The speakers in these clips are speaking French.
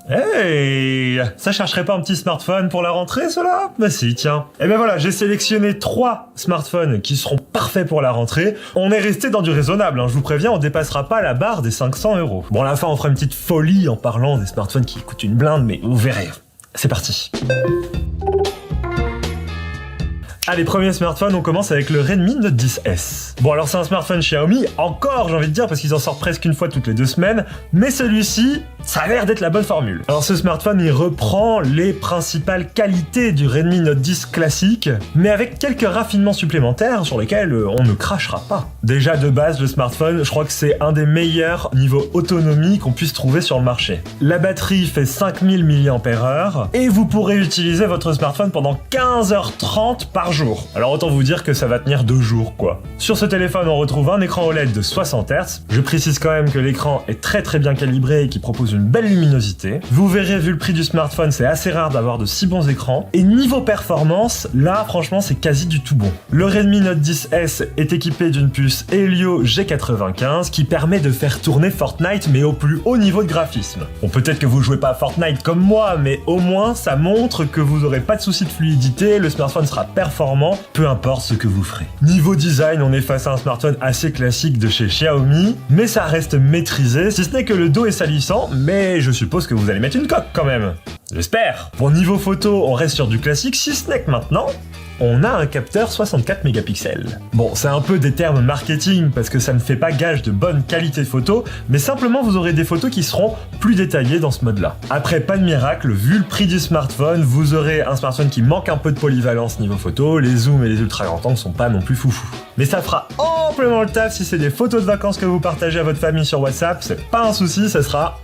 Hey, ça chercherait pas un petit smartphone pour la rentrée, cela? Bah si, tiens. Et ben voilà, j'ai sélectionné 3 smartphones qui seront parfaits pour la rentrée. On est resté dans du raisonnable, hein. Je vous préviens, on dépassera pas la barre des 500 €. Bon, à la fin, on fera une petite folie en parlant des smartphones qui coûtent une blinde, mais vous verrez. C'est parti. Allez, premier smartphone, on commence avec le Redmi Note 10S. Bon, alors c'est un smartphone Xiaomi, encore j'ai envie de dire, parce qu'ils en sortent presque une fois toutes les 2 semaines, mais celui-ci, ça a l'air d'être la bonne formule. Alors ce smartphone, il reprend les principales qualités du Redmi Note 10 classique, mais avec quelques raffinements supplémentaires sur lesquels on ne crachera pas. Déjà de base, le smartphone, je crois que c'est un des meilleurs niveaux autonomie qu'on puisse trouver sur le marché. La batterie fait 5000 mAh, et vous pourrez utiliser votre smartphone pendant 15h30 par jour. Alors autant vous dire que ça va tenir 2 jours quoi. Sur ce téléphone on retrouve un écran OLED de 60 Hz. Je précise quand même que l'écran est très bien calibré et qui propose une belle luminosité. Vous verrez, vu le prix du smartphone, c'est assez rare d'avoir de si bons écrans. Et niveau performance, là franchement c'est quasi du tout bon. Le Redmi Note 10S est équipé d'une puce Helio G95 qui permet de faire tourner Fortnite mais au plus haut niveau de graphisme. Bon, peut-être que vous jouez pas à Fortnite comme moi, mais au moins ça montre que vous aurez pas de soucis de fluidité, le smartphone sera performant, peu importe ce que vous ferez. Niveau design, on est face à un smartphone assez classique de chez Xiaomi, mais ça reste maîtrisé, si ce n'est que le dos est salissant, mais je suppose que vous allez mettre une coque quand même. J'espère. Bon, niveau photo, on reste sur du classique, si ce n'est que maintenant, on a un capteur 64 mégapixels. Bon, c'est un peu des termes marketing parce que ça ne fait pas gage de bonne qualité de photo, mais simplement vous aurez des photos qui seront plus détaillées dans ce mode-là. Après, pas de miracle, vu le prix du smartphone, vous aurez un smartphone qui manque un peu de polyvalence niveau photo, les zooms et les ultra grands angles sont pas non plus foufou. Mais ça fera amplement le taf si c'est des photos de vacances que vous partagez à votre famille sur WhatsApp, c'est pas un souci, ça sera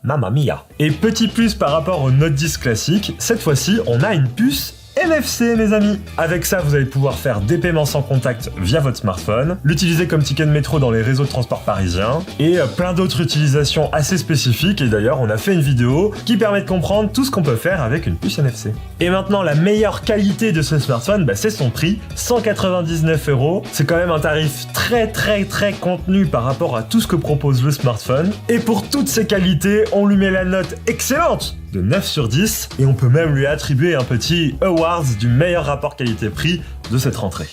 Mamma mia. Et petit plus par rapport au Note 10 classique, cette fois-ci on a une puce NFC mes amis. Avec ça, vous allez pouvoir faire des paiements sans contact via votre smartphone, l'utiliser comme ticket de métro dans les réseaux de transport parisiens, et plein d'autres utilisations assez spécifiques, et d'ailleurs on a fait une vidéo qui permet de comprendre tout ce qu'on peut faire avec une puce NFC. Et maintenant, la meilleure qualité de ce smartphone, c'est son prix, 199 €. C'est quand même un tarif très contenu par rapport à tout ce que propose le smartphone, et pour toutes ces qualités, on lui met la note excellente de 9 sur 10, et on peut même lui attribuer un petit awards du meilleur rapport qualité-prix de cette rentrée.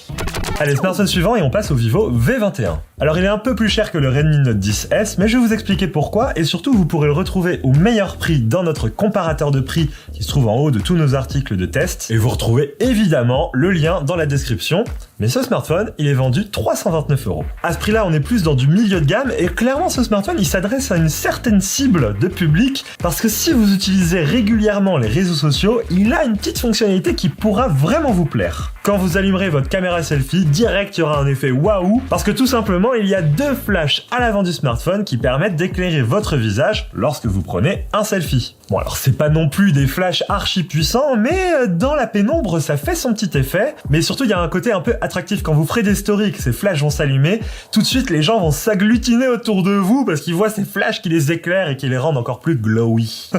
Allez, smartphone suivant et on passe au Vivo V21. Alors il est un peu plus cher que le Redmi Note 10S, mais je vais vous expliquer pourquoi, et surtout vous pourrez le retrouver au meilleur prix dans notre comparateur de prix qui se trouve en haut de tous nos articles de test, et vous retrouvez évidemment le lien dans la description. Mais ce smartphone, il est vendu 329 €. À ce prix-là, on est plus dans du milieu de gamme, et clairement ce smartphone, il s'adresse à une certaine cible de public, parce que si vous utilisez régulièrement les réseaux sociaux, il a une petite fonctionnalité qui pourra vraiment vous plaire. Quand vous allumerez votre caméra selfie, direct il y aura un effet waouh, parce que tout simplement il y a 2 flashs à l'avant du smartphone qui permettent d'éclairer votre visage lorsque vous prenez un selfie. Bon alors c'est pas non plus des flashs archi puissants, mais dans la pénombre ça fait son petit effet, mais surtout il y a un côté un peu attractif quand vous ferez des stories, que ces flashs vont s'allumer, tout de suite les gens vont s'agglutiner autour de vous parce qu'ils voient ces flashs qui les éclairent et qui les rendent encore plus glowy.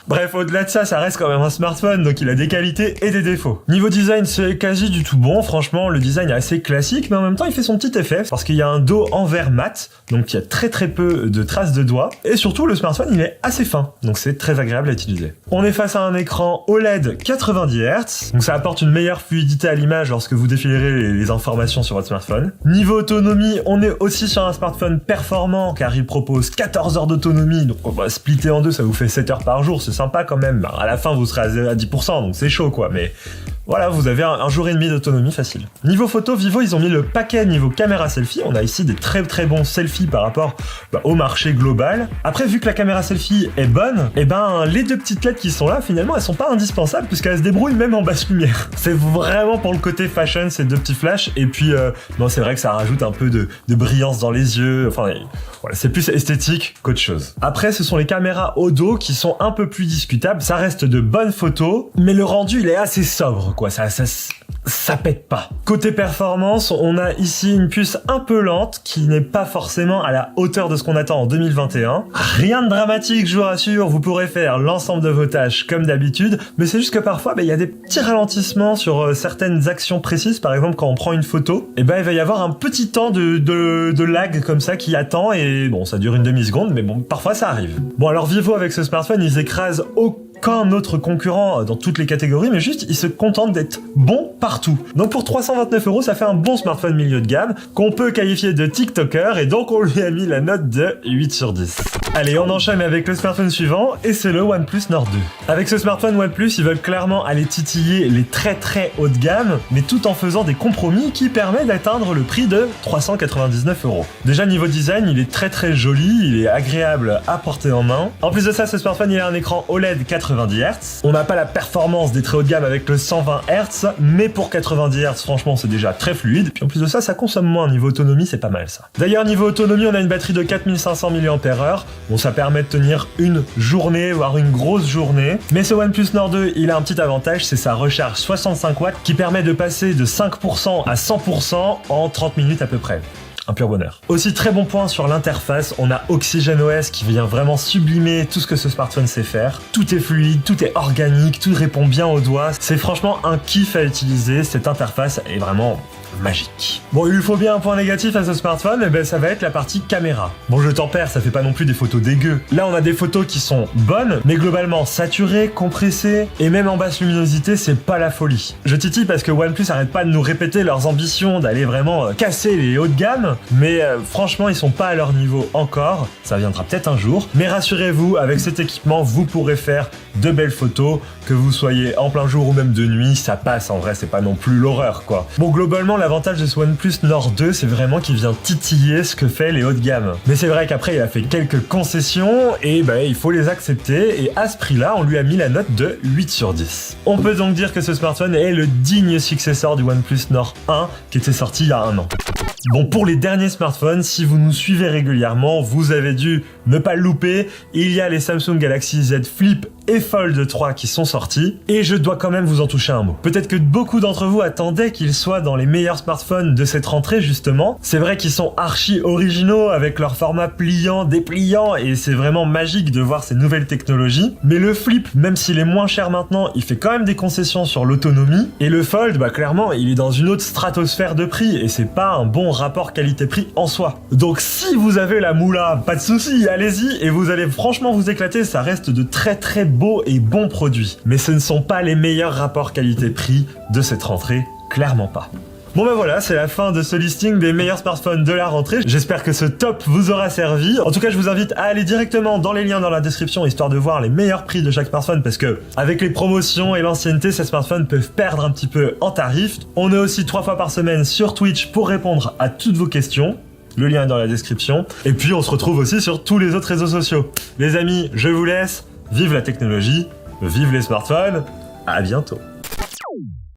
Bref, au-delà de ça, ça reste quand même un smartphone, donc il a des qualités et des défauts. Niveau design, c'est quasi du tout bon, franchement, le design est assez classique, mais en même temps, il fait son petit effet, parce qu'il y a un dos en verre mat, donc il y a très peu de traces de doigts, et surtout, le smartphone, il est assez fin, donc c'est très agréable à utiliser. On est face à un écran OLED 90 Hz, donc ça apporte une meilleure fluidité à l'image lorsque vous défilerez les informations sur votre smartphone. Niveau autonomie, on est aussi sur un smartphone performant, car il propose 14 heures d'autonomie, donc on va splitter en deux, ça vous fait 7 heures par jour, c'est sympa quand même. À la fin, vous serez à 10%, donc c'est chaud quoi, mais voilà, vous avez un jour et demi d'autonomie facile. Niveau photo, Vivo, ils ont mis le paquet niveau caméra selfie. On a ici des très bons selfies par rapport au marché global. Après, vu que la caméra selfie est bonne, les 2 petites LED qui sont là, finalement, elles sont pas indispensables puisqu'elles se débrouillent même en basse lumière. C'est vraiment pour le côté fashion, ces 2 petits flashs. Et puis, c'est vrai que ça rajoute un peu de brillance dans les yeux. Enfin, voilà, c'est plus esthétique qu'autre chose. Après, ce sont les caméras au dos qui sont un peu plus discutables. Ça reste de bonnes photos, mais le rendu, il est assez sobre, quoi. ça pète pas. Côté performance, on a ici une puce un peu lente qui n'est pas forcément à la hauteur de ce qu'on attend en 2021. Rien de dramatique, je vous rassure, vous pourrez faire l'ensemble de vos tâches comme d'habitude, mais c'est juste que parfois il y a des petits ralentissements sur certaines actions précises. Par exemple, quand on prend une photo, il va y avoir un petit temps de lag comme ça qui attend, et bon, ça dure une demi-seconde, mais bon, parfois ça arrive. Bon, alors Vivo avec ce smartphone, ils écrasent aucun autre concurrent dans toutes les catégories, mais juste ils se contentent d'être bons partout. Donc pour 329 €, ça fait un bon smartphone milieu de gamme qu'on peut qualifier de TikToker, et donc on lui a mis la note de 8 sur 10. Allez, on enchaîne avec le smartphone suivant, et c'est le OnePlus Nord 2. Avec ce smartphone, OnePlus, ils veulent clairement aller titiller les très haut de gamme, mais tout en faisant des compromis qui permettent d'atteindre le prix de 399 €. Déjà niveau design, il est très joli, il est agréable à porter en main. En plus de ça, ce smartphone, il a un écran OLED 90 Hz. On n'a pas la performance des très haut de gamme avec le 120 Hz, mais pour 90 Hz, franchement, c'est déjà très fluide. Puis en plus de ça, ça consomme moins. Niveau autonomie, c'est pas mal ça. D'ailleurs, niveau autonomie, on a une batterie de 4500 mAh. Bon, ça permet de tenir une journée, voire une grosse journée. Mais ce OnePlus Nord 2, il a un petit avantage, c'est sa recharge 65 watts qui permet de passer de 5% à 100% en 30 minutes à peu près. Un pur bonheur. Aussi, très bon point sur l'interface, on a OxygenOS qui vient vraiment sublimer tout ce que ce smartphone sait faire. Tout est fluide, tout est organique, tout répond bien aux doigts. C'est franchement un kiff à utiliser, cette interface est vraiment magique. Bon, il lui faut bien un point négatif à ce smartphone, et ça va être la partie caméra. Bon, je tempère, ça fait pas non plus des photos dégueu. Là, on a des photos qui sont bonnes, mais globalement saturées, compressées, et même en basse luminosité, c'est pas la folie. Je titille parce que OnePlus arrête pas de nous répéter leurs ambitions d'aller vraiment casser les hauts de gamme, mais franchement, ils sont pas à leur niveau encore. Ça viendra peut-être un jour, mais rassurez-vous, avec cet équipement, vous pourrez faire de belles photos, que vous soyez en plein jour ou même de nuit, ça passe. En vrai, c'est pas non plus l'horreur, quoi. Bon, globalement, l'avantage de ce OnePlus Nord 2, c'est vraiment qu'il vient titiller ce que fait les hauts de gamme. Mais c'est vrai qu'après, il a fait quelques concessions, et il faut les accepter, et à ce prix-là, on lui a mis la note de 8 sur 10. On peut donc dire que ce smartphone est le digne successeur du OnePlus Nord 1, qui était sorti il y a un an. Bon, pour les derniers smartphones, si vous nous suivez régulièrement, vous avez dû ne pas le louper. Il y a les Samsung Galaxy Z Flip et Fold 3 qui sont sortis, et je dois quand même vous en toucher un mot. Peut-être que beaucoup d'entre vous attendaient qu'ils soient dans les meilleurs smartphones de cette rentrée, justement. C'est vrai qu'ils sont archi originaux avec leur format pliant, dépliant, et c'est vraiment magique de voir ces nouvelles technologies. Mais le Flip, même s'il est moins cher maintenant, il fait quand même des concessions sur l'autonomie, et le Fold, clairement, il est dans une autre stratosphère de prix, et c'est pas un bon rapport qualité-prix en soi. Donc si vous avez la moula, pas de souci, allez-y, et vous allez franchement vous éclater, ça reste de très beaux et bons produits. Mais ce ne sont pas les meilleurs rapports qualité-prix de cette rentrée, clairement pas. Bon voilà, c'est la fin de ce listing des meilleurs smartphones de la rentrée. J'espère que ce top vous aura servi. En tout cas, je vous invite à aller directement dans les liens dans la description, histoire de voir les meilleurs prix de chaque smartphone, parce que avec les promotions et l'ancienneté, ces smartphones peuvent perdre un petit peu en tarif. On est aussi 3 fois par semaine sur Twitch pour répondre à toutes vos questions. Le lien est dans la description. Et puis on se retrouve aussi sur tous les autres réseaux sociaux. Les amis, je vous laisse. Vive la technologie, vive les smartphones, à bientôt.